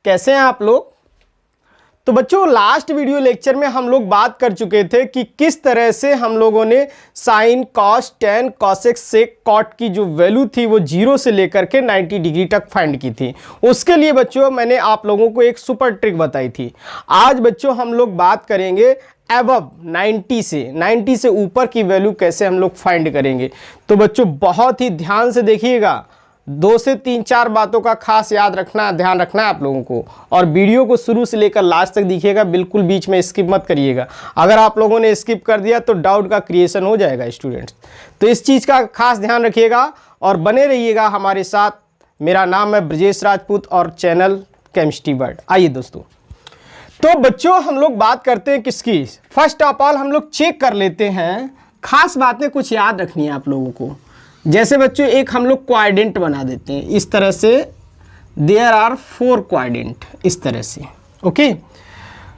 कैसे हैं आप लोग। तो बच्चों लास्ट वीडियो लेक्चर में हम लोग बात कर चुके थे कि किस तरह से हम लोगों ने sine cos tan cosec sec cot की जो वैल्यू थी वो 0 से लेकर के 90 डिग्री तक फाइंड की थी। उसके लिए बच्चों मैंने आप लोगों को एक सुपर ट्रिक बताई थी। आज बच्चों हम लोग बात करेंगे एबव 90 से ऊपर की वैल्यू कैसे हम लोग फाइंड करेंगे। तो बच्चों बहुत ही ध्यान से देखिएगा, 2 से 3-4 बातों का खास ध्यान रखना है आप लोगों को, और वीडियो को शुरू से लेकर लास्ट तक देखिएगा, बिल्कुल बीच में स्किप मत करिएगा। अगर आप लोगों ने स्किप कर दिया तो डाउट का क्रिएशन हो जाएगा स्टूडेंट्स। तो इस चीज़ का खास ध्यान रखिएगा और बने रहिएगा हमारे साथ। मेरा नाम है ब्रजेश राजपूत और चैनल केमिस्ट्री वर्ल्ड। आइए दोस्तों, तो बच्चों हम लोग बात करते हैं किसकी। फर्स्ट ऑफ ऑल हम लोग चेक कर लेते हैं, खास बातें कुछ याद रखनी है आप लोगों को। जैसे बच्चों एक हम लोग क्वाड्रेंट बना देते हैं इस तरह से, देयर आर 4 क्वाड्रेंट इस तरह से। ओके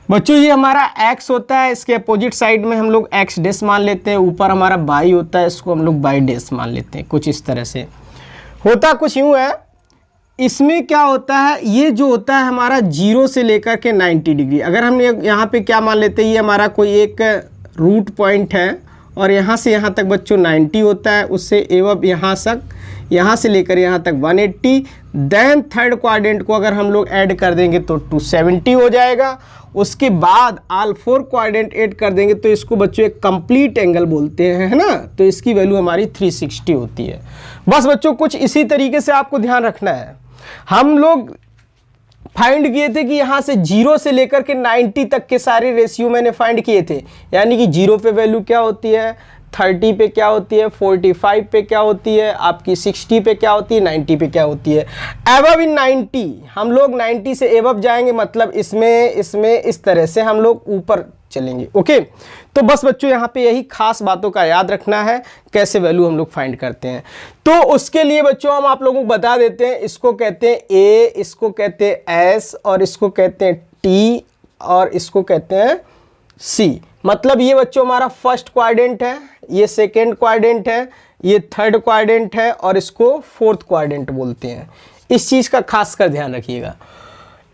बच्चों, ये हमारा x होता है, इसके अपोजिट साइड में हम लोग x डैश मान लेते हैं, ऊपर हमारा y होता है, इसको हम लोग y डैश मान लेते हैं। कुछ इस तरह से होता, कुछ यूँ है। इसमें क्या होता है, ये जो होता है हमारा 0 से लेकर के 90 डिग्री, अगर हम यहाँ पे क्या मान लेते हैं, ये हमारा कोई एक रूट पॉइंट है और यहाँ से यहाँ तक बच्चों 90 होता है, उससे एवं यहाँ से लेकर यहाँ तक 180। देन थर्ड क्वाड्रेंट को अगर हम लोग ऐड कर देंगे तो 270 हो जाएगा। उसके बाद ऑल 4 क्वाड्रेंट ऐड कर देंगे तो इसको बच्चों एक कंप्लीट एंगल बोलते हैं, है ना। तो इसकी वैल्यू हमारी 360 होती है। बस बच्चों कुछ इसी तरीके से आपको ध्यान रखना है। हम लोग फाइंड किए थे कि यहाँ से 0 से लेकर के 90 तक के सारे रेशियो मैंने फाइंड किए थे, यानी कि 0 पे वैल्यू क्या होती है, 30 पे क्या होती है, 45 पे क्या होती है, आपकी 60 पे क्या होती है, 90 पे क्या होती है। एबव इन 90 हम लोग 90 से एबव जाएंगे, मतलब इसमें इस तरह से हम लोग ऊपर चलेंगे। ओके, तो बस बच्चों यहाँ पे यही खास बातों का याद रखना है, कैसे वैल्यू हम लोग फाइंड करते हैं। तो उसके लिए बच्चों हम आप लोगों को बता देते हैं, इसको कहते हैं ए, इसको कहते हैं एस, और इसको कहते हैं टी, और इसको कहते हैं सी। मतलब ये बच्चों हमारा फर्स्ट क्वाड्रेंट है, ये सेकेंड क्वाड्रेंट है, ये थर्ड क्वाड्रेंट है, और इसको फोर्थ क्वाड्रेंट बोलते हैं। इस चीज़ का खास कर ध्यान रखिएगा।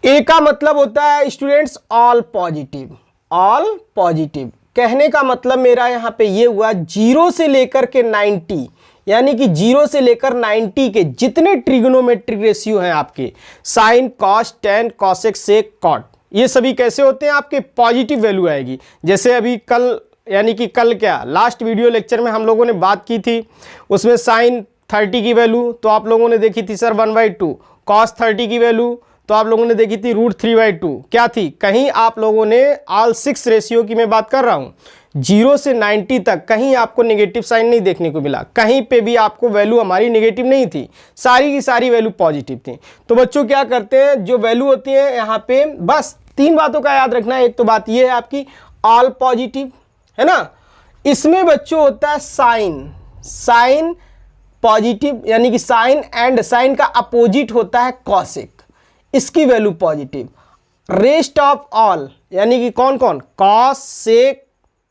ए का मतलब होता है students all positive. All positive कहने का मतलब मेरा यहाँ पे ये हुआ 0 से लेकर के 90, यानी कि 0 से लेकर 90 के जितने ट्रिग्नोमेट्रिक रेशियो हैं आपके, sine cos tan cosec sec cot, ये सभी कैसे होते हैं, आपके पॉजिटिव वैल्यू आएगी। जैसे अभी कल, यानी कि कल क्या, लास्ट वीडियो लेक्चर में हम लोगों ने बात की थी, उसमें साइन 30 की वैल्यू तो आप लोगों ने देखी थी सर 1/2, कॉस 30 की वैल्यू तो आप लोगों ने देखी थी √3/2। क्या थी, कहीं आप लोगों ने ऑल 6 रेशियो की मैं बात कर रहा हूँ, 0 से 90 तक कहीं आपको नेगेटिव साइन नहीं देखने को मिला, कहीं पे भी आपको वैल्यू हमारी नेगेटिव नहीं थी, सारी की सारी वैल्यू पॉजिटिव थी। तो बच्चों क्या करते हैं, जो वैल्यू होती है यहाँ पे, बस 3 बातों का याद रखना है। एक तो बात ये है आपकी ऑल पॉजिटिव, है ना। इसमें बच्चों होता है साइन पॉजिटिव, यानी कि साइन एंड साइन का अपोजिट होता है कॉसेक, इसकी value positive. Rest of all यानी कि कौन कौन, कॉस सेक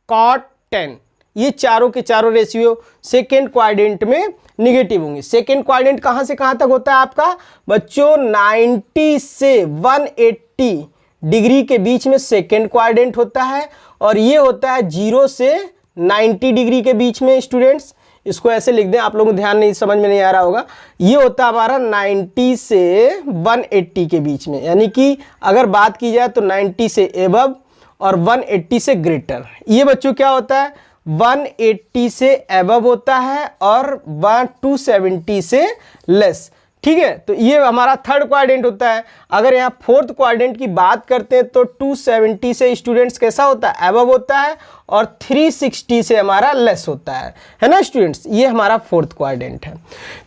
कॉट टेन, ये चारों के चारों रेशियो सेकेंड क्वाड्रेंट में निगेटिव होंगे। सेकेंड क्वाड्रेंट कहां से कहां तक होता है आपका बच्चों, 90 से 180 डिग्री के बीच में सेकेंड क्वाड्रेंट होता है, और ये होता है 0 से 90 डिग्री के बीच में। स्टूडेंट्स इसको ऐसे लिख दें, आप लोगों को ध्यान नहीं, समझ में नहीं आ रहा होगा, ये होता है हमारा 90 से 180 के बीच में, यानी कि अगर बात की जाए तो 90 से एबव और 180 से ग्रेटर। ये बच्चों क्या होता है, 180 से एबव होता है और 270 से लेस। ठीक है, तो ये हमारा थर्ड क्वाड्रेंट होता है। अगर यहाँ फोर्थ क्वाड्रेंट की बात करते हैं तो 270 से स्टूडेंट्स कैसा होता है, एबव होता है, और 360 से हमारा लेस होता है ना स्टूडेंट्स। ये हमारा फोर्थ क्वाड्रेंट है।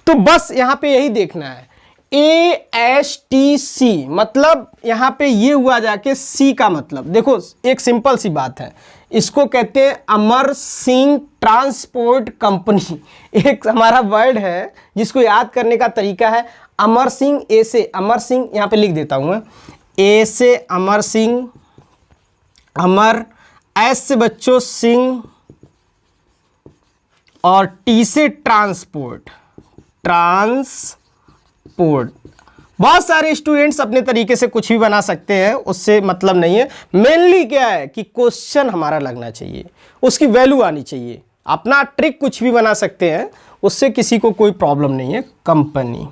तो बस यहाँ पे यही देखना है, ASTC मतलब यहाँ पे ये हुआ जाके C का मतलब, देखो एक सिंपल सी बात है, इसको कहते हैं अमर सिंह ट्रांसपोर्ट कंपनी। एक हमारा वर्ड है जिसको याद करने का तरीका है अमर सिंह। ए से अमर सिंह, यहाँ पे लिख देता हूँ मैं, ए से अमर सिंह, अमर, एस से बच्चों सिंह, और टी से ट्रांसपोर्ट, बहुत सारे स्टूडेंट्स अपने तरीके से कुछ भी बना सकते हैं, उससे मतलब नहीं है। मेनली क्या है कि क्वेश्चन हमारा लगना चाहिए, उसकी वैल्यू आनी चाहिए। अपना ट्रिक कुछ भी बना सकते हैं, उससे किसी को कोई प्रॉब्लम नहीं है। कंपनी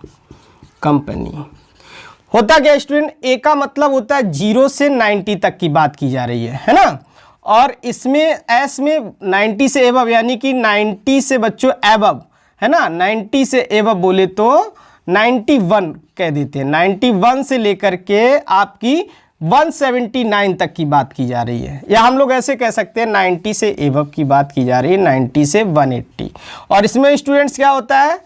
होता क्या स्टूडेंट, ए का मतलब होता है 0 से 90 तक की बात की जा रही है ना। और इसमें एस में 90 से एबव, यानी कि 90 से बच्चों एबव है ना, 90 से एबव बोले तो 91 कह देते हैं। 91 से लेकर के आपकी 179 तक की बात की जा रही है, या हम लोग ऐसे कह सकते हैं 90 से एबव की बात की जा रही है, 90 से 180। और इसमें स्टूडेंट्स क्या होता है,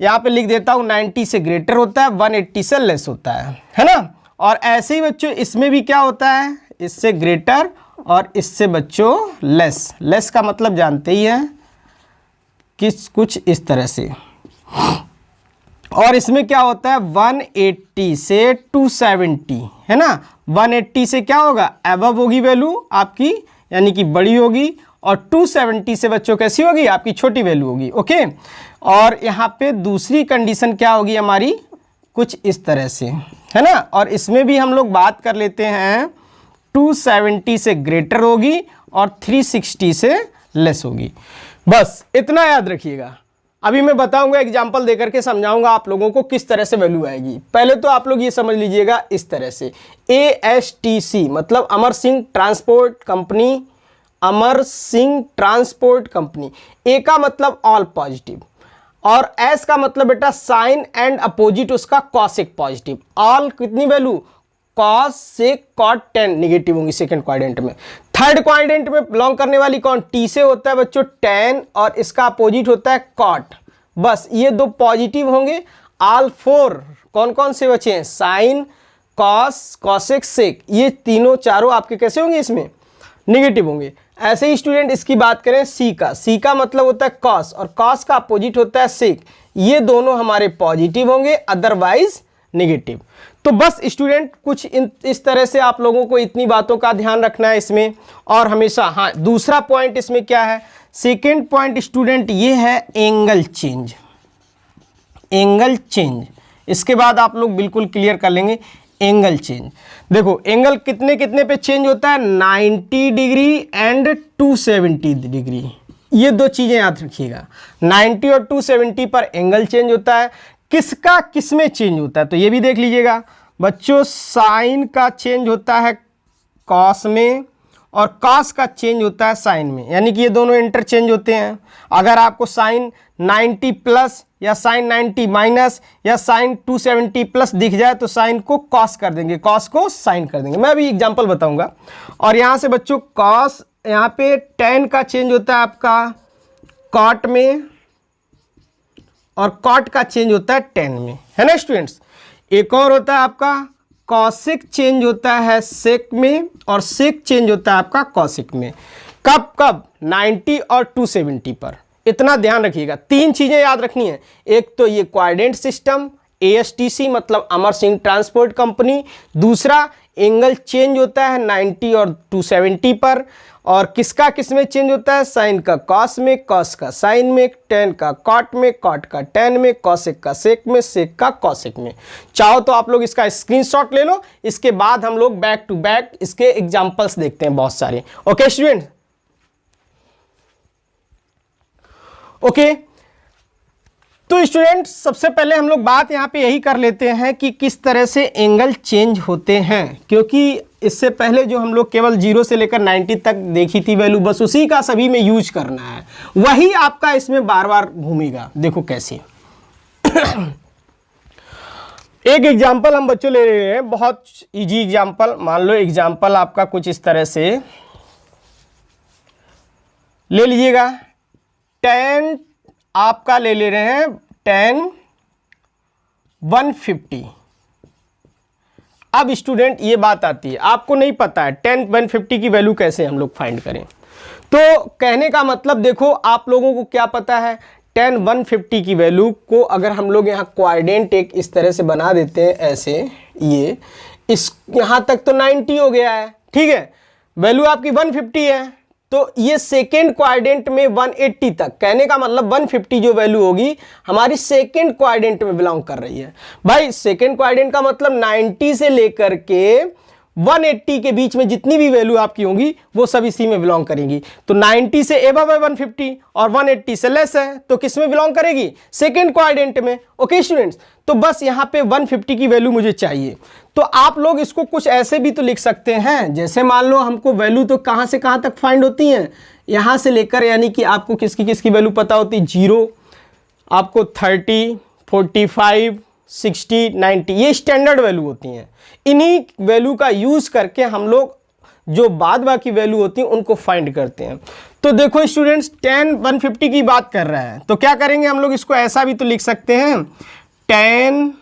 यहाँ पे लिख देता हूँ 90 से ग्रेटर होता है, 180 से लेस होता है ना। और ऐसे ही बच्चों इसमें भी क्या होता है, इससे ग्रेटर और इससे बच्चों लेस का मतलब जानते ही हैं कुछ इस तरह से। और इसमें क्या होता है 180 से 270 है ना। 180 से क्या होगा, एबव होगी वैल्यू आपकी, यानी कि बड़ी होगी, और 270 से बच्चों कैसी होगी, आपकी छोटी वैल्यू होगी। ओके, और यहाँ पे दूसरी कंडीशन क्या होगी हमारी, कुछ इस तरह से है ना। और इसमें भी हम लोग बात कर लेते हैं 270 से ग्रेटर होगी और 360 से लेस होगी। बस इतना याद रखिएगा। अभी मैं बताऊंगा, एग्जाम्पल देकर के समझाऊंगा आप लोगों को किस तरह से वैल्यू आएगी। पहले तो आप लोग ये समझ लीजिएगा इस तरह से, ASTC मतलब Amar Singh transport company, Amar Singh transport company. A का मतलब ऑल पॉजिटिव, और एस का मतलब बेटा साइन एंड अपोजिट उसका कॉसेक पॉजिटिव। ऑल कितनी value, cos sec cot tan negative होंगी सेकंड क्वाड्रेंट में। थर्ड क्वाड्रेंट में बिलोंग करने वाली कौन, टी से होता है बच्चों टेन, और इसका अपोजिट होता है कॉट। बस ये दो पॉजिटिव होंगे। ऑल फोर कौन कौन से बचे हैं, साइन कॉस कॉसेक सेक, ये तीनों चारों आपके कैसे होंगे, इसमें निगेटिव होंगे। ऐसे ही स्टूडेंट इसकी बात करें सी का मतलब होता है कॉस, और कॉस का अपोजिट होता है सेक। ये दोनों हमारे पॉजिटिव होंगे, अदरवाइज नेगेटिव। तो बस स्टूडेंट कुछ इस तरह से आप लोगों को इतनी बातों का ध्यान रखना है इसमें। और हमेशा हाँ, दूसरा पॉइंट इसमें क्या है, सेकेंड पॉइंट स्टूडेंट ये है एंगल चेंज। इसके बाद आप लोग बिल्कुल क्लियर कर लेंगे एंगल चेंज। देखो एंगल कितने कितने पे चेंज होता है, 90 डिग्री एंड 270 डिग्री। ये दो चीजें याद रखिएगा, 90 और 270 पर एंगल चेंज होता है। किसका किस में चेंज होता है, तो ये भी देख लीजिएगा बच्चों। साइन का चेंज होता है कॉस में, और कॉस का चेंज होता है साइन में, यानी कि ये दोनों इंटरचेंज होते हैं। अगर आपको साइन 90 प्लस या साइन 90 माइनस या साइन 270 प्लस दिख जाए तो साइन को कॉस कर देंगे, कॉस को साइन कर देंगे। मैं अभी एग्जांपल बताऊंगा। और यहाँ से बच्चों कॉस, यहाँ पे टेन का चेंज होता है आपका कॉट में, और कॉट का चेंज होता है टेन में, है ना स्टूडेंट्स। एक और होता है आपका कॉसेक चेंज होता है सेक में, और सेक चेंज होता है आपका कॉसेक में। कब कब, 90 और 270 पर। इतना ध्यान रखिएगा, तीन चीजें याद रखनी है। एक तो ये क्वाड्रेंट सिस्टम, ASTC मतलब अमर सिंह ट्रांसपोर्ट कंपनी। दूसरा एंगल चेंज होता है 90 और 270 पर, और किसका किस में चेंज होता है, साइन का कॉस में, कॉस का साइन में, टेन का कॉट में, कॉट का टेन में, कॉसेक का सेक में, सेक का कॉसेक में। चाहो तो आप लोग इसका स्क्रीनशॉट ले लो, इसके बाद हम लोग बैक टू बैक इसके एग्जांपल्स देखते हैं बहुत सारे। Okay student, okay. तो स्टूडेंट सबसे पहले हम लोग बात यहाँ पे यही कर लेते हैं कि किस तरह से एंगल चेंज होते हैं, क्योंकि इससे पहले जो हम लोग केवल 0 से लेकर 90 तक देखी थी वैल्यू, बस उसी का सभी में यूज करना है, वही आपका इसमें बार बार घूमेगा। देखो कैसे एक एग्जांपल हम बच्चों ले रहे हैं, बहुत इजी एग्जांपल। मान लो एग्जांपल आपका कुछ इस तरह से ले लीजिएगा। 10 आपका ले रहे हैं 10 150। अब स्टूडेंट ये बात आती है, आपको नहीं पता है 10 150 की वैल्यू कैसे हम लोग फाइंड करें। तो कहने का मतलब देखो, आप लोगों को क्या पता है, 10 150 की वैल्यू को अगर हम लोग यहाँ क्वाड्रेंट एक इस तरह से बना देते हैं ऐसे, ये इस यहाँ तक तो 90 हो गया है, ठीक है। वैल्यू आपकी 150 है, तो ये सेकेंड क्वाड्रेंट में 180 तक, कहने का मतलब 150 जो वैल्यू होगी हमारी सेकेंड क्वाड्रेंट में बिलोंग कर रही है। भाई सेकेंड क्वाड्रेंट का मतलब 90 से लेकर के 180 के बीच में जितनी भी वैल्यू आपकी होंगी वो सब इसी में बिलोंग करेंगी। तो 90 से एबव है 150 और 180 से लेस है तो किस में बिलोंग करेगी? सेकेंड क्वाड्रेंट में। ओके स्टूडेंट्स, तो बस यहाँ पे 150 की वैल्यू मुझे चाहिए। तो आप लोग इसको कुछ ऐसे भी तो लिख सकते हैं, जैसे मान लो हमको वैल्यू तो कहाँ से कहाँ तक फाइंड होती है, यहाँ से लेकर, यानी कि आपको किसकी किसकी वैल्यू पता होती है, 0, आपको 30, 45, 60, 90, ये स्टैंडर्ड वैल्यू होती हैं। इन्हीं वैल्यू का यूज करके हम लोग जो बाद बाकी वैल्यू होती हैं उनको फाइंड करते हैं। तो देखो स्टूडेंट्स, 10 150 की बात कर रहा है तो क्या करेंगे हम लोग, इसको ऐसा भी तो लिख सकते हैं 10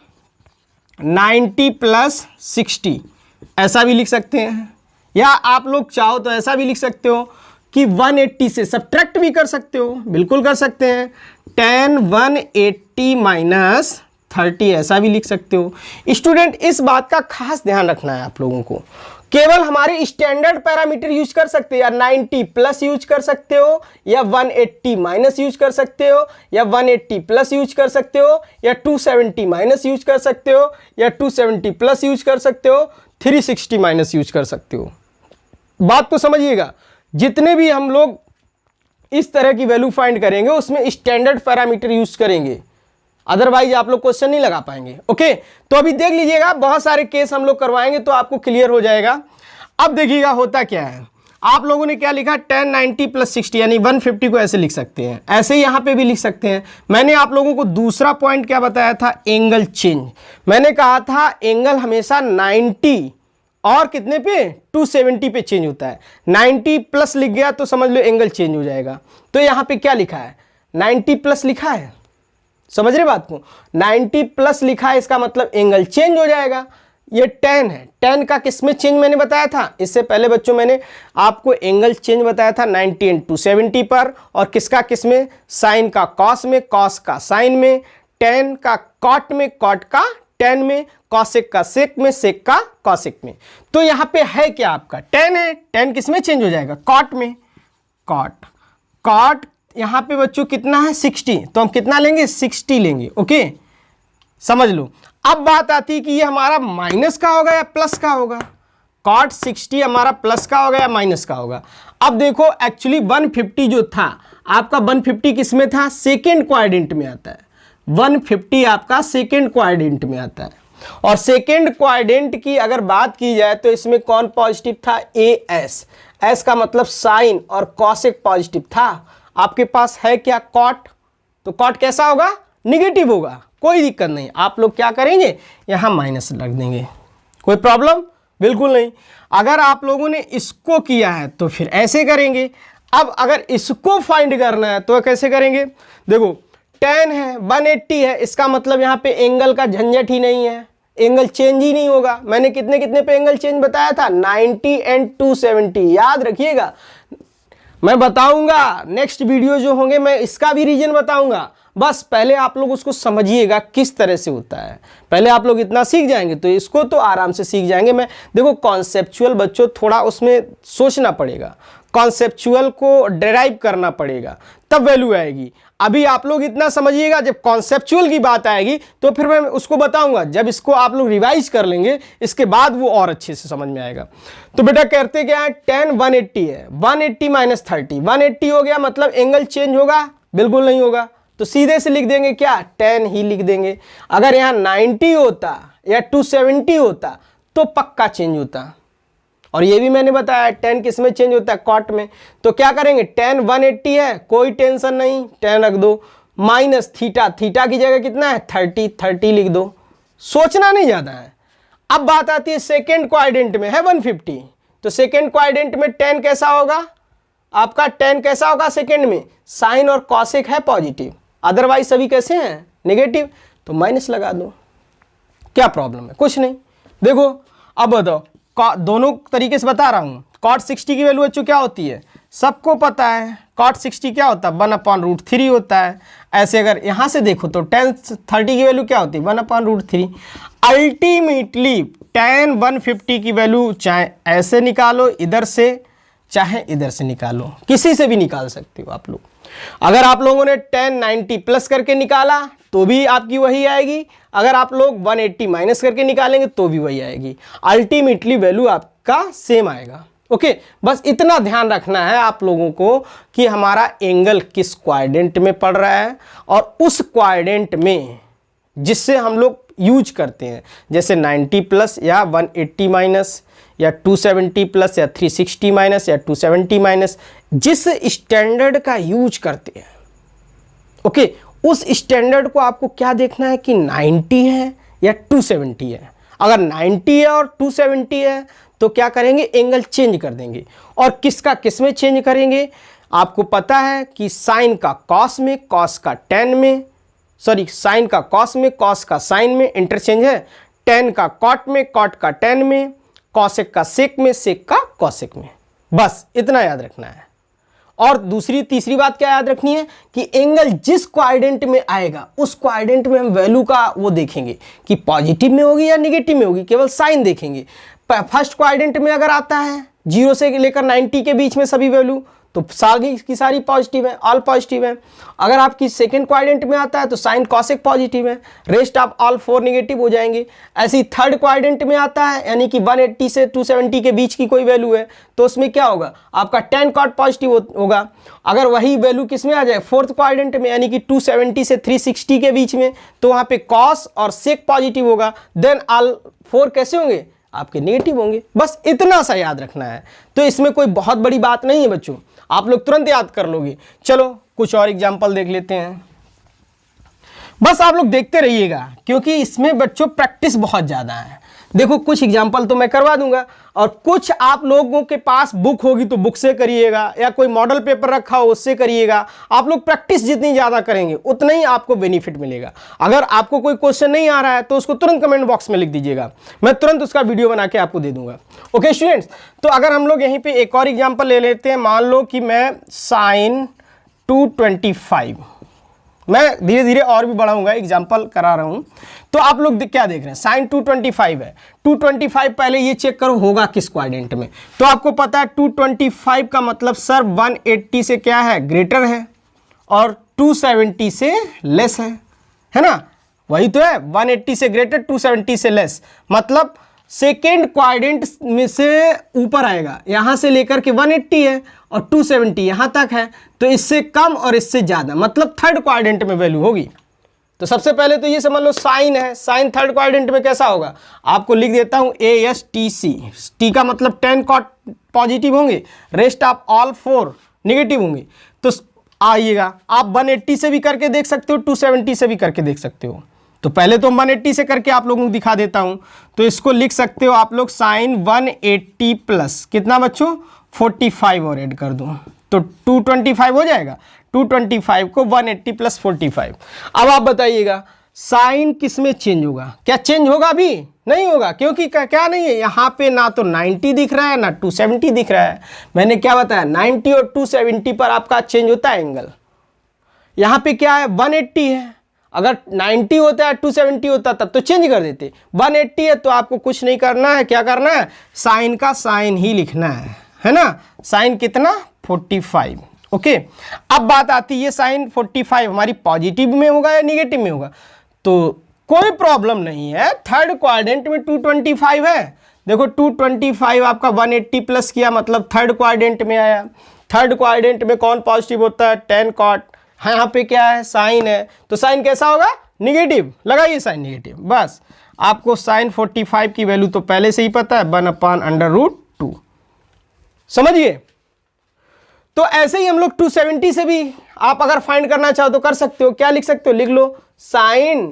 90 प्लस 60, ऐसा भी लिख सकते हैं, या आप लोग चाहो तो ऐसा भी लिख सकते हो कि 180 से सब्ट्रैक्ट भी कर सकते हो, बिल्कुल कर सकते हैं। 10 180 माइनस 30 ऐसा भी लिख सकते हो। स्टूडेंट इस बात का खास ध्यान रखना है आप लोगों को, केवल हमारे स्टैंडर्ड पैरामीटर यूज कर सकते हो, या 90 प्लस यूज कर सकते हो, या 180 माइनस यूज कर सकते हो, या 180 प्लस यूज कर सकते हो, या 270 माइनस यूज कर सकते हो, या 270 प्लस यूज कर सकते हो, 360 माइनस यूज कर सकते हो। बात तो समझिएगा, जितने भी हम लोग इस तरह की वैल्यू फाइंड करेंगे उसमें स्टैंडर्ड पैरामीटर यूज करेंगे, अदरवाइज आप लोग क्वेश्चन नहीं लगा पाएंगे। ओके, तो अभी देख लीजिएगा, बहुत सारे केस हम लोग करवाएंगे तो आपको क्लियर हो जाएगा। अब देखिएगा होता क्या है, आप लोगों ने क्या लिखा, 10 90 प्लस 60 यानी 150 को ऐसे लिख सकते हैं, ऐसे ही यहाँ पे भी लिख सकते हैं। मैंने आप लोगों को दूसरा पॉइंट क्या बताया था, एंगल चेंज। मैंने कहा था एंगल हमेशा 90 और कितने पे, 270 पे चेंज होता है। 90 प्लस लिख गया तो समझ लो एंगल चेंज हो जाएगा। तो यहाँ पे क्या लिखा है, 90 प्लस लिखा है, समझ रहे बात को, 90 प्लस लिखा है, इसका मतलब एंगल चेंज हो जाएगा। ये 10 है, 10 का किस में चेंज मैंने बताया था, इससे पहले बच्चों मैंने आपको एंगल चेंज बताया था 90 एंड 270 पर, और किसका किस में, साइन का कॉस में, कॉस का साइन में, 10 का कॉट में, कॉट का 10 में, कॉसेक का सेक में, सेक का कॉसेक में। तो यहाँ पे है क्या आपका 10 है, 10 किस में चेंज हो जाएगा, कॉट में, कॉट, कॉट यहाँ पे बच्चों कितना है 60, तो हम कितना लेंगे 60 लेंगे। ओके, समझ लो। अब बात आती है कि ये हमारा माइनस का होगा या प्लस का होगा, कॉट 60 हमारा प्लस का होगा या माइनस का होगा। अब देखो एक्चुअली 150 जो था आपका, 150 किस में था, सेकेंड क्वाड्रेंट में आता है, 150 आपका सेकेंड क्वाड्रेंट में आता है। और सेकेंड क्वाड्रेंट की अगर बात की जाए तो इसमें कौन पॉजिटिव था, ए एस, एस का मतलब साइन और कॉसेक पॉजिटिव था। आपके पास है क्या, कॉट, तो कॉट कैसा होगा, निगेटिव होगा, कोई दिक्कत नहीं। आप लोग क्या करेंगे, यहां माइनस रख देंगे, कोई प्रॉब्लम बिल्कुल नहीं। अगर आप लोगों ने इसको किया है तो फिर ऐसे करेंगे। अब अगर इसको फाइंड करना है तो कैसे करेंगे, देखो 10 है 180 है, इसका मतलब यहां पे एंगल का झंझट ही नहीं है, एंगल चेंज ही नहीं होगा। मैंने कितने कितने पे एंगल चेंज बताया था, 90 एंड 270, याद रखिएगा। मैं बताऊंगा नेक्स्ट वीडियो जो होंगे मैं इसका भी रीजन बताऊंगा, बस पहले आप लोग उसको समझिएगा किस तरह से होता है। पहले आप लोग इतना सीख जाएंगे तो इसको तो आराम से सीख जाएंगे। मैं देखो कॉन्सेप्चुअल बच्चों थोड़ा उसमें सोचना पड़ेगा, कॉन्सेप्चुअल को डिराइव करना पड़ेगा, तब वैल्यू आएगी। अभी आप लोग इतना समझिएगा, जब कॉन्सेप्चुअल की बात आएगी तो फिर मैं उसको बताऊंगा, जब इसको आप लोग रिवाइज कर लेंगे इसके बाद वो और अच्छे से समझ में आएगा। तो बेटा करते क्या है, 10 180 है, 180 माइनस 30, 180 हो गया, मतलब एंगल चेंज होगा, बिल्कुल नहीं होगा। तो सीधे से लिख देंगे क्या, 10 ही लिख देंगे। अगर यहाँ 90 होता या 270 होता तो पक्का चेंज होता, और ये भी मैंने बताया 10 किस में चेंज होता है, कॉट में। तो क्या करेंगे, 10 180 है, कोई टेंशन नहीं, 10 रख दो, माइनस थीटा, थीटा की जगह कितना है 30, 30 लिख दो, सोचना नहीं ज़्यादा है। अब बात आती है सेकेंड क्वाड्रेंट में है 150, तो सेकेंड क्वाड्रेंट में 10 कैसा होगा आपका, 10 कैसा होगा सेकेंड में, साइन और कॉसेक है पॉजिटिव, अदरवाइज सभी कैसे हैं नेगेटिव, तो माइनस लगा दो, क्या प्रॉब्लम है, कुछ नहीं। देखो अब बताओ, दोनों तरीके से बता रहा हूँ। कॉट 60 की वैल्यू बच्चों क्या होती है, सबको पता है, कॉट 60 क्या होता है 1/√3 होता है। ऐसे अगर यहाँ से देखो तो tan 30 की वैल्यू क्या होती है 1/√3। अल्टीमेटली tan 150 की वैल्यू चाहे ऐसे निकालो इधर से, चाहे इधर से निकालो, किसी से भी निकाल सकते हो आप लोग। अगर आप लोगों ने tan 90 प्लस करके निकाला तो भी आपकी वही आएगी, अगर आप लोग 180 माइनस करके निकालेंगे तो भी वही आएगी। अल्टीमेटली वैल्यू आपका सेम आएगा। ओके, बस इतना ध्यान रखना है आप लोगों को कि हमारा एंगल किस क्वाड्रेंट में पड़ रहा है और उस क्वाड्रेंट में जिससे हम लोग यूज करते हैं, जैसे 90 प्लस या 180 माइनस या 270 प्लस या 360 माइनस या 270 माइनस, जिस स्टैंडर्ड का यूज करते हैं, ओके, उस स्टैंडर्ड को आपको क्या देखना है कि 90 है या 270 है। अगर 90 है और 270 है तो क्या करेंगे, एंगल चेंज कर देंगे। और किसका किस में चेंज करेंगे, आपको पता है कि साइन का कॉस में, कॉस का टेन में, सॉरी साइन का कॉस में, कॉस का साइन में इंटरचेंज है, टेन का कॉट में, कॉट का टेन में, कॉसेक का सेक में, सेक का कॉसेक में। बस इतना याद रखना है। और दूसरी तीसरी बात क्या याद रखनी है कि एंगल जिस क्वाड्रेंट में आएगा उस क्वाड्रेंट में हम वैल्यू का वो देखेंगे कि पॉजिटिव में होगी या नेगेटिव में होगी, केवल साइन देखेंगे। फर्स्ट क्वाड्रेंट में अगर आता है 0 से लेकर 90 के बीच में सभी वैल्यू, तो सारी की सारी पॉजिटिव है, ऑल पॉजिटिव है। अगर आपकी सेकंड क्वाड्रेंट में आता है तो साइन कॉसेक पॉजिटिव है, रेस्ट ऑफ ऑल 4 नेगेटिव हो जाएंगे। ऐसे ही थर्ड क्वाड्रेंट में आता है, यानी कि 180 से 270 के बीच की कोई वैल्यू है तो उसमें क्या होगा, आपका टेन कॉट पॉजिटिव होगा। अगर वही वैल्यू किस में आ जाए, फोर्थ क्वाड्रेंट में, यानी कि 270 से 360 के बीच में, तो वहाँ पे कॉस और सेक पॉजिटिव होगा। देन ऑल 4 कैसे होंगे, आपके नेगेटिव होंगे। बस इतना सा याद रखना है, तो इसमें कोई बहुत बड़ी बात नहीं है बच्चों, आप लोग तुरंत याद कर लोगे। चलो कुछ और एग्जांपल देख लेते हैं, बस आप लोग देखते रहिएगा क्योंकि इसमें बच्चों प्रैक्टिस बहुत ज़्यादा है। देखो कुछ एग्जांपल तो मैं करवा दूंगा और कुछ आप लोगों के पास बुक होगी तो बुक से करिएगा या कोई मॉडल पेपर रखा हो उससे करिएगा। आप लोग प्रैक्टिस जितनी ज़्यादा करेंगे उतना ही आपको बेनिफिट मिलेगा। अगर आपको कोई क्वेश्चन नहीं आ रहा है तो उसको तुरंत कमेंट बॉक्स में लिख दीजिएगा, मैं तुरंत उसका वीडियो बना के आपको दे दूंगा। ओके स्टूडेंट्स, तो अगर हम लोग यहीं पर एक और एग्जाम्पल ले लेते हैं, मान लो कि मैं साइन 225, मैं धीरे धीरे और भी बढ़ाऊंगा, एग्जाम्पल करा रहा हूं। तो आप लोग क्या देख रहे हैं, साइन 225 है। 225 पहले ये चेक करो होगा किस क्वाड्रेंट में। तो आपको पता है 225 का मतलब सर 180 से क्या है, ग्रेटर है, और 270 से लेस है ना, वही तो है, 180 से ग्रेटर 270 से लेस, मतलब सेकेंड क्वाड्रेंट में से ऊपर आएगा। यहां से लेकर के 180 है और 270 यहां तक है, तो इससे कम और इससे ज्यादा, मतलब थर्ड क्वाड्रेंट में वैल्यू होगी। तो सबसे पहले तो ये समझ लो साइन है, साइन थर्ड क्वाड्रेंट में कैसा होगा, आपको लिख देता हूं ASTC, टी का मतलब 10 कॉट पॉजिटिव होंगे, रेस्ट ऑफ ऑल 4 नेगेटिव होंगे। तो आइएगा, आप 180 से भी करके देख सकते हो, 270 से भी करके देख सकते हो। तो पहले तो 180 से करके आप लोगों को दिखा देता हूं। तो इसको लिख सकते हो आप लोग साइन 180 प्लस कितना बच्चों, 45 और ऐड कर दूं तो 225 हो जाएगा। 225 को 180 प्लस 45। अब आप बताइएगा साइन किस में चेंज होगा, क्या चेंज होगा, अभी नहीं होगा, क्योंकि क्या नहीं है यहाँ पे, ना तो 90 दिख रहा है ना 270 दिख रहा है। मैंने क्या बताया, 90 और 270 पर आपका चेंज होता है एंगल। यहाँ पे क्या है, 180 है, अगर 90 होता है 270 होता तब तो चेंज कर देते। 180 है तो आपको कुछ नहीं करना है, क्या करना है, साइन का साइन ही लिखना है ना, साइन कितना 45। ओके, अब बात आती है साइन 45 हमारी पॉजिटिव में होगा या निगेटिव में होगा, तो कोई प्रॉब्लम नहीं है, थर्ड क्वाड्रेंट में 225 है। देखो 225 आपका 180 प्लस किया मतलब थर्ड क्वाड्रेंट में आया। थर्ड क्वाड्रेंट में कौन पॉजिटिव होता है, 10 कॉट, यहाँ पे क्या है, साइन है, तो साइन कैसा होगा, निगेटिव, लगाइए साइन निगेटिव। बस आपको साइन 45 की वैल्यू तो पहले से ही पता है, 1/√2, समझिए। तो ऐसे ही हम लोग 270 से भी आप अगर फाइंड करना चाहो तो कर सकते हो। क्या लिख सकते हो, लिख लो साइन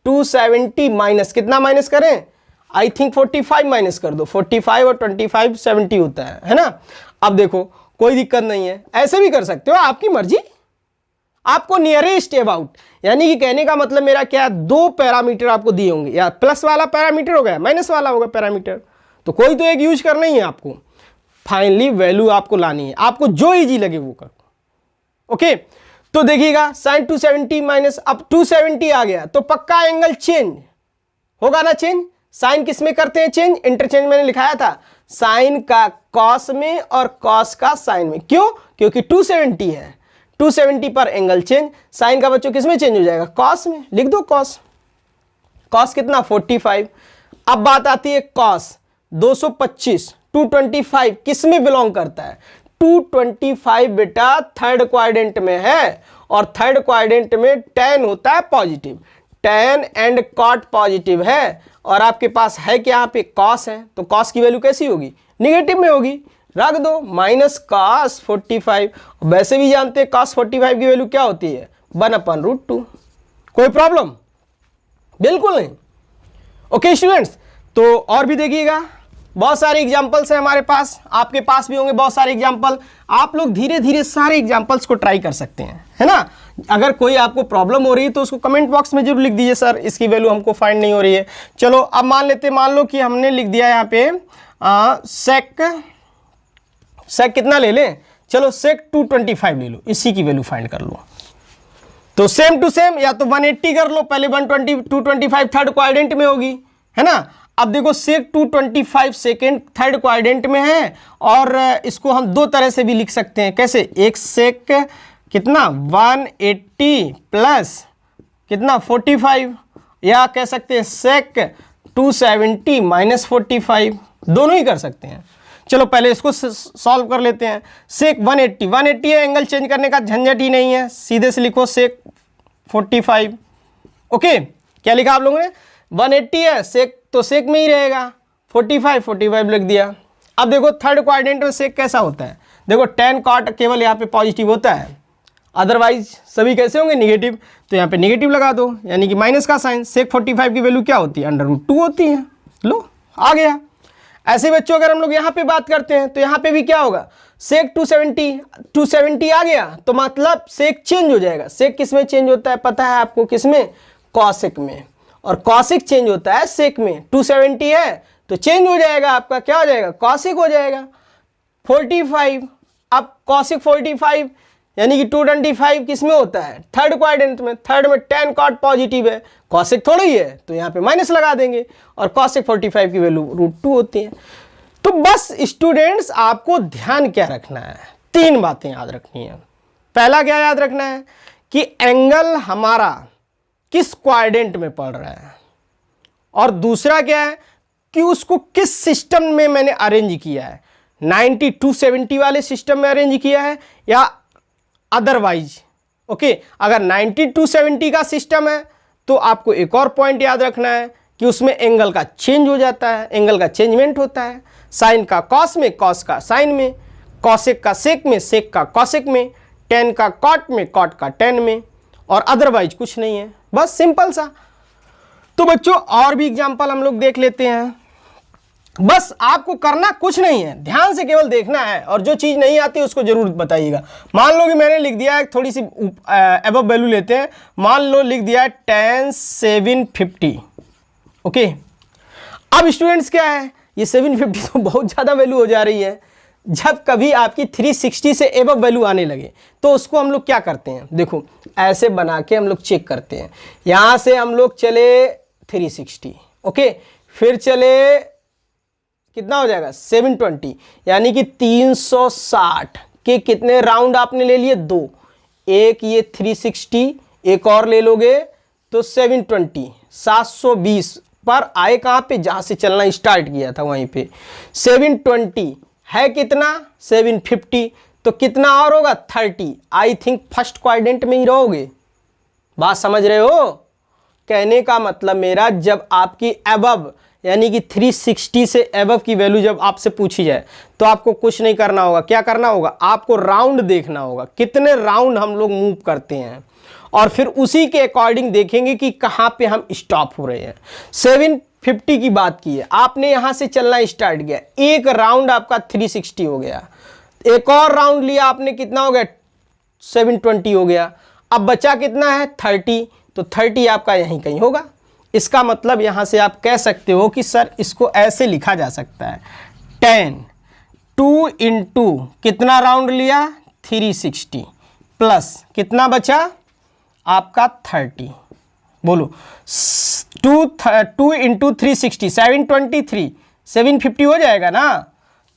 270 माइनस, कितना माइनस करें, आई थिंक 45 माइनस कर दो, 45 और 25 70 होता है ना। अब देखो कोई दिक्कत नहीं है, ऐसे भी कर सकते हो, आपकी मर्जी, आपको नियरेस्ट अबाउट, यानी कि कहने का मतलब मेरा क्या, 2 पैरामीटर आपको दिए होंगे, या प्लस वाला पैरामीटर होगा माइनस वाला होगा पैरामीटर, तो कोई तो एक यूज करना ही है आपको। फाइनली वैल्यू आपको लानी है, आपको जो इजी लगे वो करो। ओके, तो देखिएगा साइन 270 माइनस, अब 270 आ गया तो पक्का एंगल चेंज होगा ना, चेंज। साइन किस में करते हैं चेंज, इंटरचेंज मैंने लिखाया था, साइन का कॉस में और कॉस का साइन में। क्यों? क्योंकि 270 है, 270 पर एंगल चेंज। साइन का बच्चों किस में चेंज हो जाएगा? कॉस में। लिख दो कॉस। कॉस कितना? 45। अब बात आती है कॉस 225, 225 किस में बिलोंग करता है? 225 बेटा थर्ड क्वाड्रेंट में है, और थर्ड क्वाड्रेंट में tan होता है positive, tan and cot positive है, और आपके पास है कि यहाँ पे कॉस है, तो कॉस की वैल्यू कैसी होगी? निगेटिव में होगी। रख दो माइनस कॉस 45। वैसे भी जानते हैं कॉस 45 की वैल्यू क्या होती है? 1/√2। कोई प्रॉब्लम? बिल्कुल नहीं। ओके स्टूडेंट्स, तो और भी देखिएगा, बहुत सारे एग्जाम्पल्स हैं हमारे पास, आपके पास भी होंगे बहुत सारे एग्जाम्पल। आप लोग धीरे धीरे सारे एग्जाम्पल्स को ट्राई कर सकते हैं, है ना। अगर कोई आपको प्रॉब्लम हो रही है तो उसको कमेंट बॉक्स में जरूर लिख दीजिए, सर इसकी वैल्यू हमको फाइंड नहीं हो रही है। चलो अब मान लो कि हमने लिख दिया यहाँ पे सेक कितना ले लें? चलो सेक 225 ले लो, इसी की वैल्यू फाइंड कर लो। तो सेम टू सेम, या तो 180 कर लो, पहले 120 225 थर्ड क्वाड्रेंट में होगी, है ना। अब देखो सेक 225 सेकेंड थर्ड क्वाड्रेंट में है, और इसको हम दो तरह से भी लिख सकते हैं। कैसे? एक सेक कितना 180 प्लस कितना 45, या कह सकते हैं सेक 270 माइनस 45, दोनों ही कर सकते हैं। चलो पहले इसको सॉल्व कर लेते हैं। सेक 180 है, एंगल चेंज करने का झंझट ही नहीं है, सीधे से लिखो सेक 45। ओके, क्या लिखा आप लोगों ने? 180 है, सेक तो सेक में ही रहेगा, 45 लिख दिया। अब देखो थर्ड क्वाड्रेंट में सेक कैसा होता है? देखो tan cot केवल यहाँ पे पॉजिटिव होता है, अदरवाइज सभी कैसे होंगे? निगेटिव। तो यहाँ पे निगेटिव लगा दो, यानी कि माइनस का साइन। सेक 45 की वैल्यू क्या होती है? √2 होती है। लो आ गया। ऐसे बच्चों अगर हम लोग यहाँ पे बात करते हैं तो यहाँ पे भी क्या होगा? सेक 270 आ गया, तो मतलब सेक चेंज हो जाएगा। सेक किस में चेंज होता है पता है आपको? किस में? कॉसेक में। और कॉसिक चेंज होता है सेक में। 270 है तो चेंज हो जाएगा आपका, क्या हो जाएगा? कॉसिक हो जाएगा। 45, अब कॉसिक 45 यानी कि 225 किस में होता है? थर्ड क्वाड्रेंट में। थर्ड में tan cot पॉजिटिव है, कॉसिक थोड़ा ही है, तो यहाँ पे माइनस लगा देंगे, और कॉसिक 45 की वैल्यू √2 होती है। तो बस स्टूडेंट्स आपको ध्यान क्या रखना है? 3 बातें याद रखनी है। पहला क्या याद रखना है? कि एंगल हमारा किस क्वाड्रेंट में पड़ रहा है, और दूसरा क्या है कि उसको किस सिस्टम में मैंने अरेंज किया है। 90 270 वाले सिस्टम में अरेंज किया है या अदरवाइज। ओके, अगर 90 270 का सिस्टम है तो आपको एक और पॉइंट याद रखना है कि उसमें एंगल का चेंज हो जाता है, एंगल का चेंजमेंट होता है। साइन का कॉस में, कॉस का साइन में, कॉसेक का सेक में, सेक का कॉसेक में, tan का कॉट में, कॉट का tan में, और अदरवाइज कुछ नहीं है। बस सिंपल सा। तो बच्चों और भी एग्जांपल हम लोग देख लेते हैं। बस आपको करना कुछ नहीं है, ध्यान से केवल देखना है, और जो चीज नहीं आती उसको जरूर बताइएगा। मान लो कि मैंने लिख दिया है, थोड़ी सी एबव वैल्यू लेते हैं, मान लो लिख दिया है tan 750। ओके, अब स्टूडेंट्स क्या है, ये 750 तो बहुत ज्यादा वैल्यू हो जा रही है। जब कभी आपकी 360 से एबव वैल्यू आने लगे तो उसको हम लोग क्या करते हैं? देखो ऐसे बना के हम लोग चेक करते हैं। यहां से हम लोग चले 360, ओके, फिर चले कितना हो जाएगा? 720, यानी कि 360 के कितने राउंड आपने ले लिए? 2। एक ये 360, एक और ले लोगे तो 720, 720 पर आए कहां पे? जहां से चलना स्टार्ट किया था वहीं पे। 720 है कितना? 750, तो कितना और होगा? 30। आई थिंक फर्स्ट क्वाड्रेंट में ही रहोगे। बात समझ रहे हो? कहने का मतलब मेरा, जब आपकी एबव यानी कि 360 से एबव की वैल्यू जब आपसे पूछी जाए तो आपको कुछ नहीं करना होगा। क्या करना होगा? आपको राउंड देखना होगा, कितने राउंड हम लोग मूव करते हैं, और फिर उसी के अकॉर्डिंग देखेंगे कि कहां पे हम स्टॉप हो रहे हैं। 750 की बात की है, आपने यहां से चलना स्टार्ट किया, एक राउंड आपका 360 हो गया, एक और राउंड लिया आपने, कितना हो गया? 720 हो गया। अब बचा कितना है? 30, तो 30 आपका यहीं कहीं होगा। इसका मतलब यहां से आप कह सकते हो कि सर इसको ऐसे लिखा जा सकता है, 10 2 इंटू कितना राउंड लिया? 360 प्लस कितना बचा आपका? 30। बोलो 2 इंटू 360 723, 750 हो जाएगा ना।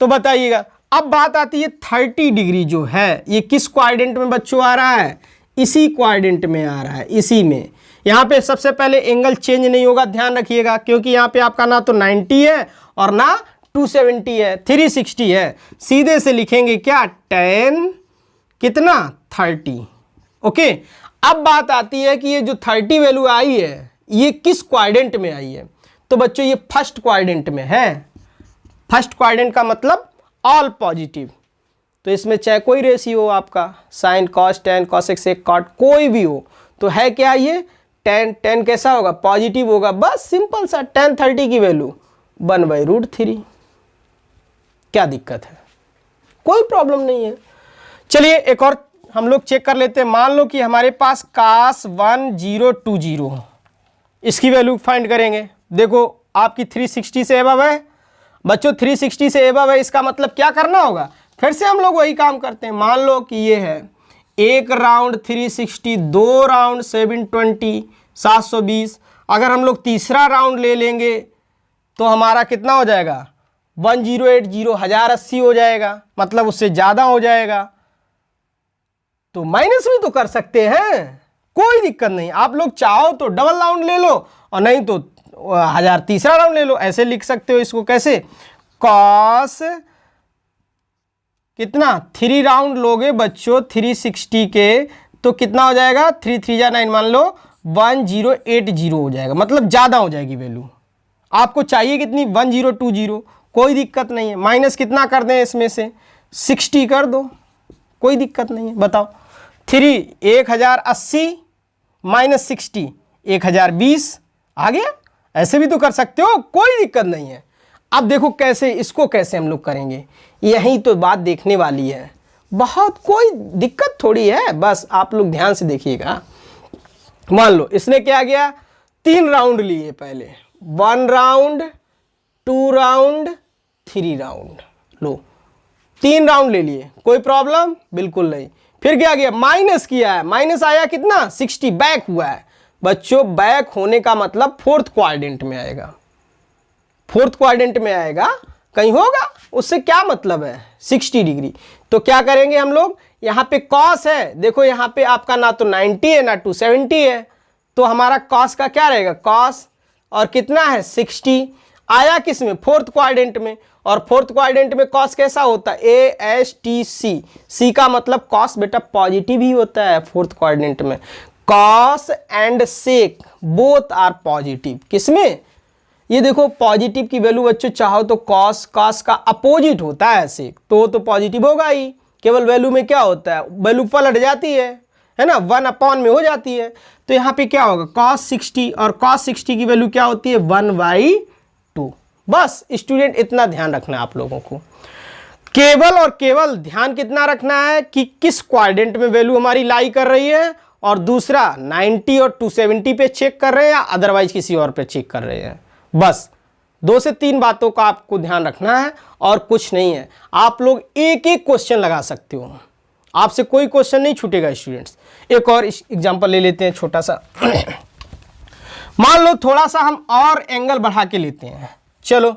तो बताइएगा। अब बात आती है 30 डिग्री जो है ये किस क्वाड्रेंट में बच्चों आ रहा है, इसी क्वाड्रेंट में आ रहा है, इसी में। यहाँ पे सबसे पहले एंगल चेंज नहीं होगा, ध्यान रखिएगा, क्योंकि यहाँ पे आपका ना तो 90 है और ना 270 है, 360 है। सीधे से लिखेंगे क्या, tan कितना 30। ओके, अब बात आती है कि ये जो 30 वैल्यू आई है ये किस क्वाड्रेंट में आई है। तो बच्चों ये फर्स्ट क्वाड्रेंट में है। फर्स्ट क्वाड्रेंट का मतलब ऑल पॉजिटिव। तो इसमें चाहे कोई रेशियो हो आपका, sine cos tan cosec sec cot कोई भी हो, तो है क्या ये टेन कैसा होगा, पॉजिटिव होगा। बस सिंपल सा tan 30 की वैल्यू 1/√3। क्या दिक्कत है, कोई प्रॉब्लम नहीं है। चलिए एक और हम लोग चेक कर लेते हैं। मान लो कि हमारे पास cos 1020, इसकी वैल्यू फाइंड करेंगे। देखो आपकी 360 से एबव है बच्चों, 360 से एबव है, इसका मतलब क्या करना होगा, फिर से हम लोग वही काम करते हैं। मान लो कि ये है एक राउंड 360, दो राउंड 720, 720। अगर हम लोग तीसरा राउंड ले लेंगे तो हमारा कितना हो जाएगा, 1080, 1080 हो जाएगा, मतलब उससे ज़्यादा हो जाएगा। तो माइनस भी तो कर सकते हैं, कोई दिक्कत नहीं। आप लोग चाहो तो डबल राउंड ले लो और नहीं तो 1000 तीसरा राउंड ले लो, ऐसे लिख सकते हो इसको। कैसे, कॉस कितना 3 राउंड लोगे बच्चों 360 के तो कितना हो जाएगा, 3 3 जा 9, मान लो 1080 हो जाएगा, मतलब ज़्यादा हो जाएगी वैल्यू। आपको चाहिए कितनी, 1020, कोई दिक्कत नहीं है। माइनस कितना कर दें इसमें से, 60 कर दो, कोई दिक्कत नहीं है। बताओ 1080 माइनस 60 1020 आ गया। ऐसे भी तो कर सकते हो, कोई दिक्कत नहीं है। अब देखो कैसे, इसको कैसे हम लोग करेंगे, यही तो बात देखने वाली है। बहुत कोई दिक्कत थोड़ी है, बस आप लोग ध्यान से देखिएगा। मान लो इसने क्या किया, 3 राउंड लिए पहले, 1 राउंड 2 राउंड 3 राउंड, लो 3 राउंड ले लिए, कोई प्रॉब्लम बिल्कुल नहीं। फिर क्या किया, माइनस किया है, माइनस आया कितना 60, बैक हुआ है। बच्चों बैक होने का मतलब फोर्थ क्वाड्रेंट में आएगा, फोर्थ क्वाड्रेंट में आएगा, कहीं होगा, उससे क्या मतलब है 60 डिग्री। तो क्या करेंगे हम लोग, यहाँ पे कॉस है, देखो यहाँ पे आपका ना तो 90 है ना 270 है, तो हमारा कॉस का क्या रहेगा, कॉस और कितना है 60, आया किस में, फोर्थ क्वाड्रेंट में। और फोर्थ क्वाड्रेंट में कॉस कैसा होता है, ASTC, सी का मतलब कॉस बेटा पॉजिटिव ही होता है फोर्थ क्वाड्रेंट में। Cos and sec both are positive, किसमें, ये देखो पॉजिटिव की वैल्यू बच्चों चाहो तो कॉस का अपोजिट होता है सेक, तो पॉजिटिव होगा ही। केवल वैल्यू में क्या होता है, वैल्यू पलट जाती है ना, 1 में हो जाती है। तो यहाँ पे क्या होगा, cos 60, और cos 60 की वैल्यू क्या होती है 1/2। बस स्टूडेंट इतना ध्यान रखना है आप लोगों को, केवल और केवल ध्यान कितना रखना है कि किस क्वाड्रेंट में वैल्यू हमारी लाई कर रही है, और दूसरा 90 और 270 पे चेक कर रहे हैं या अदरवाइज किसी और पे चेक कर रहे हैं। बस 2 से 3 बातों का आपको ध्यान रखना है और कुछ नहीं है। आप लोग एक एक क्वेश्चन लगा सकते हो, आपसे कोई क्वेश्चन नहीं छूटेगा स्टूडेंट्स। एक और एग्जांपल ले लेते हैं छोटा सा। मान लो थोड़ा सा हम और एंगल बढ़ा के लेते हैं, चलो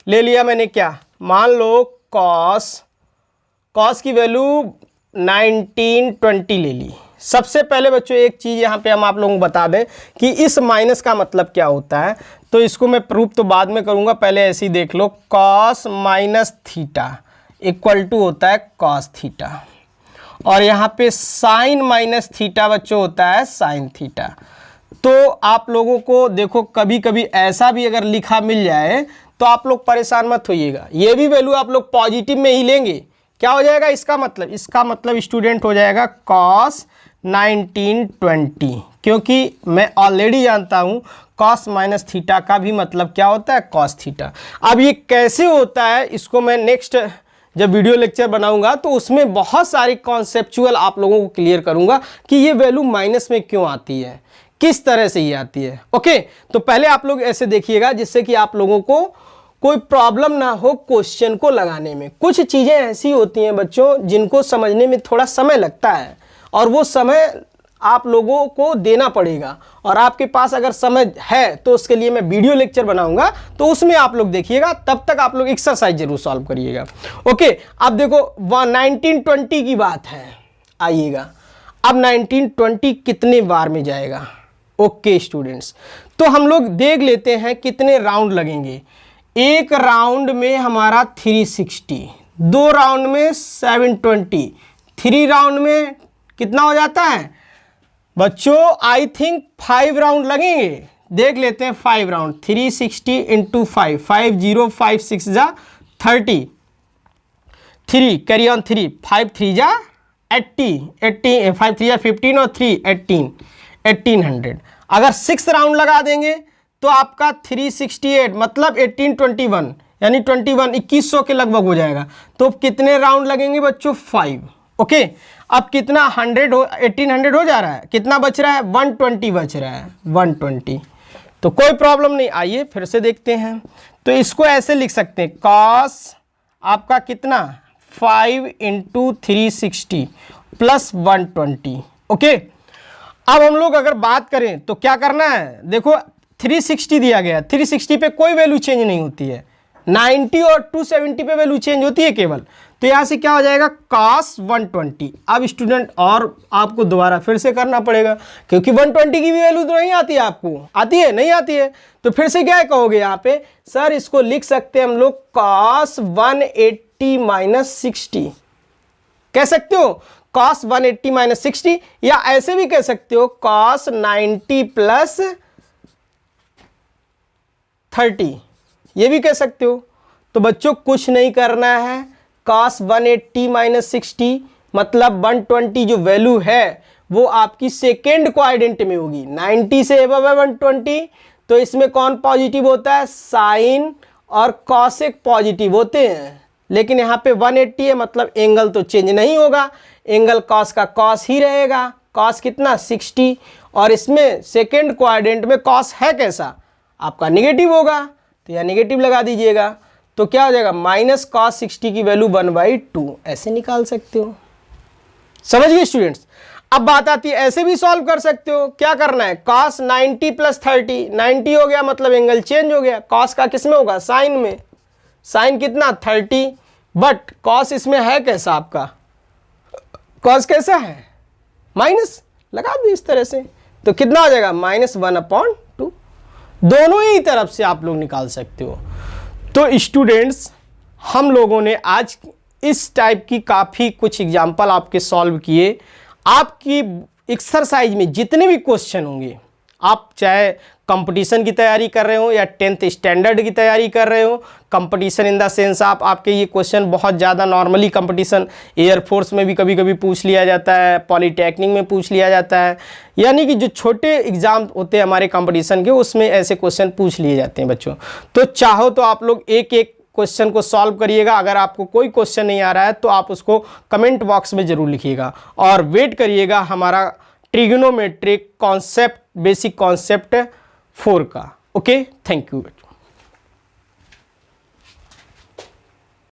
ले लिया मैंने क्या, मान लो कॉस की वैल्यू 1920 ले ली। सबसे पहले बच्चों एक चीज़ यहाँ पे हम आप लोगों को बता दें कि इस माइनस का मतलब क्या होता है, तो इसको मैं प्रूफ तो बाद में करूँगा, पहले ऐसे ही देख लो। Cos minus theta equal to होता है कॉस थीटा, और यहाँ पे साइन माइनस थीटा बच्चों होता है साइन थीटा। तो आप लोगों को देखो कभी कभी ऐसा भी अगर लिखा मिल जाए तो आप लोग परेशान मत होइएगा, ये भी वैल्यू आप लोग पॉजिटिव में ही लेंगे। क्या हो जाएगा इसका मतलब स्टूडेंट हो जाएगा कॉस 1920, क्योंकि मैं ऑलरेडी जानता हूँ कॉस माइनस थीटा का भी मतलब क्या होता है कॉस थीटा। अब ये कैसे होता है इसको मैं नेक्स्ट जब वीडियो लेक्चर बनाऊंगा तो उसमें बहुत सारी कॉन्सेप्चुअल आप लोगों को क्लियर करूंगा कि ये वैल्यू माइनस में क्यों आती है, किस तरह से ये आती है। ओके, तो पहले आप लोग ऐसे देखिएगा जिससे कि आप लोगों को कोई प्रॉब्लम ना हो क्वेश्चन को लगाने में। कुछ चीज़ें ऐसी होती हैं बच्चों जिनको समझने में थोड़ा समय लगता है, और वो समय आप लोगों को देना पड़ेगा, और आपके पास अगर समय है तो उसके लिए मैं वीडियो लेक्चर बनाऊंगा, तो उसमें आप लोग देखिएगा। तब तक आप लोग एक्सरसाइज जरूर सॉल्व करिएगा। ओके, अब देखो 1920 की बात है, आइएगा अब 1920 कितने बार में जाएगा। ओके स्टूडेंट्स, तो हम लोग देख लेते हैं कितने राउंड लगेंगे। एक राउंड में हमारा 360, 2 राउंड में 720, 3 राउंड में कितना हो जाता है बच्चों? आई थिंक 5 राउंड लगेंगे। देख लेते हैं 5 राउंड, 360 इंटू 5, 5 0 5 6 जा 30, 3 कैरी ऑन 3, 5 3 जा 80, 80 5 3 जा 15 और 3 18, 1800। अगर 6 राउंड लगा देंगे तो आपका 368 मतलब 1821 यानी 2100 के लगभग हो जाएगा। तो कितने राउंड लगेंगे बच्चों? 5। ओके, अब कितना 1800 हो जा रहा है, कितना बच रहा है? 120 बच रहा है, 120। तो कोई प्रॉब्लम नहीं, आइए फिर से देखते हैं। तो इसको ऐसे लिख सकते हैं, कॉस आपका कितना 5 इंटू 360 प्लस 120। ओके, अब हम लोग अगर बात करें तो क्या करना है, देखो 360 दिया गया, 360 पे कोई वैल्यू चेंज नहीं होती है, 90 और 270 पे वैल्यू चेंज होती है केवल। तो यहाँ से क्या हो जाएगा? cos 120। अब स्टूडेंट और आपको दोबारा फिर से करना पड़ेगा, क्योंकि 120 की भी वैल्यू तो नहीं आती है, आपको आती है नहीं आती है? तो फिर से क्या कहोगे यहाँ पे? सर इसको लिख सकते हैं हम लोग cos 180 माइनस 60, कह सकते हो cos 180 माइनस 60, या ऐसे भी कह सकते हो cos 90 प्लस 30, ये भी कह सकते हो। तो बच्चों कुछ नहीं करना है, cos 180 माइनस 60 मतलब 120 जो वैल्यू है वो आपकी सेकेंड क्वाड्रेंट में होगी, 90 से अबव है 120, तो इसमें कौन पॉजिटिव होता है? साइन और कॉसेक पॉजिटिव होते हैं। लेकिन यहाँ पे 180 है मतलब एंगल तो चेंज नहीं होगा, एंगल कॉस का कॉस ही रहेगा। कॉस कितना? 60, और इसमें सेकेंड क्वाड्रेंट में कॉस है कैसा? आपका निगेटिव होगा, तो यहाँ निगेटिव लगा दीजिएगा। तो क्या हो जाएगा? माइनस कॉस 60 की वैल्यू 1/2, ऐसे निकाल सकते हो। समझ गए स्टूडेंट्स? अब बात आती है, ऐसे भी सॉल्व कर सकते हो। क्या करना है? cos 90 प्लस 30, 90 हो गया मतलब एंगल चेंज हो गया। cos का किस में होगा? साइन में। साइन कितना? 30, बट cos इसमें है कैसा आपका? cos कैसा है? माइनस लगा दो इस तरह से, तो कितना हो जाएगा? -1/2। दोनों ही तरफ से आप लोग निकाल सकते हो। तो स्टूडेंट्स, हम लोगों ने आज इस टाइप की काफ़ी कुछ एग्जाम्पल आपके सॉल्व किए। आपकी एक्सरसाइज में जितने भी क्वेश्चन होंगे, आप चाहे कंपटीशन की तैयारी कर रहे हो या 10th स्टैंडर्ड की तैयारी कर रहे हो, कंपटीशन इन द सेंस आपके ये क्वेश्चन बहुत ज़्यादा नॉर्मली कंपटीशन एयरफोर्स में भी कभी कभी पूछ लिया जाता है, पॉलीटेक्निक में पूछ लिया जाता है, यानी कि जो छोटे एग्जाम होते हैं हमारे कंपटीशन के, उसमें ऐसे क्वेश्चन पूछ लिए जाते हैं बच्चों। तो चाहो तो आप लोग एक एक क्वेश्चन को सॉल्व करिएगा। अगर आपको कोई क्वेश्चन नहीं आ रहा है तो आप उसको कमेंट बॉक्स में ज़रूर लिखिएगा, और वेट करिएगा हमारा ट्रिग्नोमेट्रिक कॉन्सेप्ट बेसिक कॉन्सेप्ट 4 का। Okay, thank you.